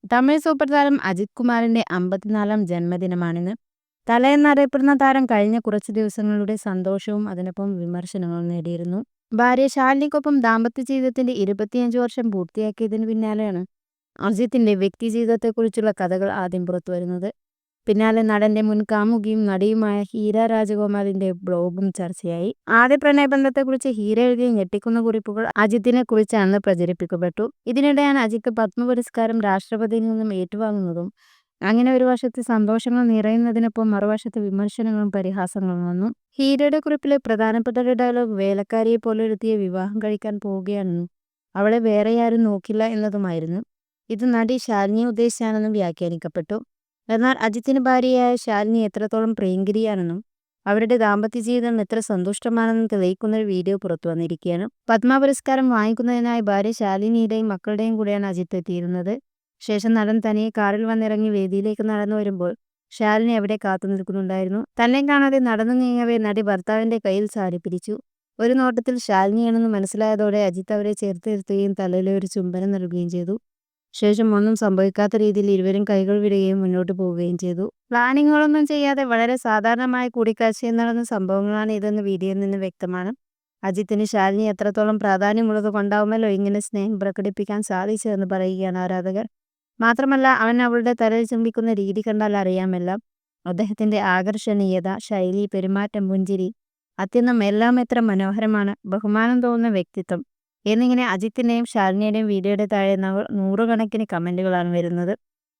Tamil super താരം അജിത് കുമാറിന്റെ 54ാം ജന്മദിനമാണിന്ന്. തലയെന്നറിയപ്പെടുന്ന താരം കഴിഞ്ഞ കുറച്ചു ദിവസങ്ങളുടെ സന്തോഷവും അതിനൊപ്പം വിമർശനങ്ങളും നേടിയിരുന്നു. ഭാര്യ ശാലിനിക്കൊപ്പം ദാമ്പത്യ ജീവിതത്തിന്റെ 25 വർഷം പൂർത്തിയാക്കിയതിന് പിന്നാലെയാണ് അജിത്തിന്റെ വ്യക്തിജീവിതത്തെക്കുറിച്ചുള്ള കഥകൾ ആദ്യം പുറത്തുവരുന്നത്. പിന്നാലെ നടന്റെ മുൻ കാമുകിയും നടിയുമായ ഹീര രാജഗോപാലിന്റെ ബ്ലോഗും ചർച്ചയായി. ആദ്യ പ്രണയബന്ധത്തെക്കുറിച്ച് ഹീര എഴുതിയ ഞെട്ടിക്കുന്ന കുറിപ്പുകൾ അജിത്തിനെ കുറിച്ചാണെന്ന് പ്രചരിപ്പിക്കപ്പെട്ടു. ഇതിനിടെയാണ് അജിത്ത് പത്മപുരസ്കാരം രാഷ്ട്രപതിയിൽ നിന്നും ഏറ്റുവാങ്ങുന്നതും. അങ്ങനെ ഒരു വശത്ത് സന്തോഷങ്ങൾ നിറയുന്നതിനൊപ്പം മറുവശത്ത് വിമർശനങ്ങളും പരിഹാസങ്ങളും വന്നു. ഹീരയുടെ കുറിപ്പിലെ പ്രധാനപ്പെട്ട ഒരു ഡയലോഗ് വേലക്കാരിയെ പോലൊരുത്തിയെ വിവാഹം കഴിക്കാൻ പോവുകയാണെന്നും അവളെ വേറെയാരും നോക്കില്ല എന്നതുമായിരുന്നു. ഇത് നടി ശാലിനിയെ ഉദ്ദേശിച്ചാണെന്നും വ്യാഖ്യാനിക്കപ്പെട്ടു. എന്നാൽ അജിത്തിന് ഭാര്യയായ ശാലിനി എത്രത്തോളം പ്രിയങ്കരിയാണെന്നും അവരുടെ ദാമ്പത്യ ജീവിതം എത്ര സന്തുഷ്ടമാണെന്നും തെളിയിക്കുന്ന ഒരു വീഡിയോ പുറത്തു വന്നിരിക്കുകയാണ്. പത്മ പുരസ്കാരം വാങ്ങിക്കുന്നതിനായി ഭാര്യ ശാലിനിയുടെയും മക്കളുടെയും കൂടെയാണ് അജിത്ത് എത്തിയിരുന്നത്. ശേഷം നടൻ തനിയെ കാറിൽ വന്നിറങ്ങി വേദിയിലേക്ക് നടന്നു വരുമ്പോൾ ശാലിനി അവിടെ കാത്തു നിൽക്കുന്നുണ്ടായിരുന്നു. തന്നെ കാണാതെ നടന്നു നീങ്ങവേ നടി ഭർത്താവിന്റെ കയ്യിൽ സാരി പിടിച്ചു. ഒരു നോട്ടത്തിൽ ശാലിനിയാണെന്ന് മനസ്സിലായതോടെ അജിത്ത് അവരെ ചേർത്തിരുത്തുകയും തലയിലെ ഒരു ചുംബനം നൽകുകയും ചെയ്തു. ശേഷം ഒന്നും സംഭവിക്കാത്ത രീതിയിൽ ഇരുവരും കൈകൾ വിടുകയും മുന്നോട്ട് പോവുകയും ചെയ്തു. പ്ലാനിങ്ങുകളൊന്നും ചെയ്യാതെ വളരെ സാധാരണമായ കൂടിക്കാഴ്ചയിൽ നടന്ന സംഭവങ്ങളാണ് ഇതെന്ന് വീഡിയോയിൽ നിന്ന് വ്യക്തമാണ്. അജിത്തിന് ശാലിനി എത്രത്തോളം പ്രാധാന്യമുള്ളത് കൊണ്ടാവുമല്ലോ ഇങ്ങനെ സ്നേഹം പ്രകടിപ്പിക്കാൻ സാധിച്ചതെന്ന് പറയുകയാണ് ആരാധകർ. മാത്രമല്ല അവൻ അവളുടെ തലയിൽ ചുംബിക്കുന്ന രീതി കണ്ടാൽ അറിയാമെല്ലാം. അദ്ദേഹത്തിന്റെ ആകർഷണീയത, ശൈലി, പെരുമാറ്റം, പുഞ്ചിരി, അത്യന്തം എല്ലാം എത്ര മനോഹരമാണ്. ബഹുമാനം തോന്നുന്ന വ്യക്തിത്വം എന്നിങ്ങനെ അജിത്തിന്റെയും ശാലിനിയുടെയും വീഡിയോയുടെ താഴെ നൂറുകണക്കിന് കമന്റുകളാണ് വരുന്നത്.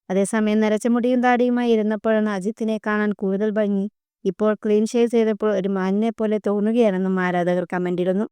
അതേസമയം നരച്ച മുടിയും താടിയുമായി ഇരുന്നപ്പോഴാണ് അജിത്തിനെ കാണാൻ കൂടുതൽ ഭംഗി. ഇപ്പോൾ ക്ലീൻ ഷേവ് ചെയ്തപ്പോൾ ഒരു മാന്യനെ പോലെ തോന്നുകയാണെന്നും ആരാധകർ കമന്റിടുന്നു.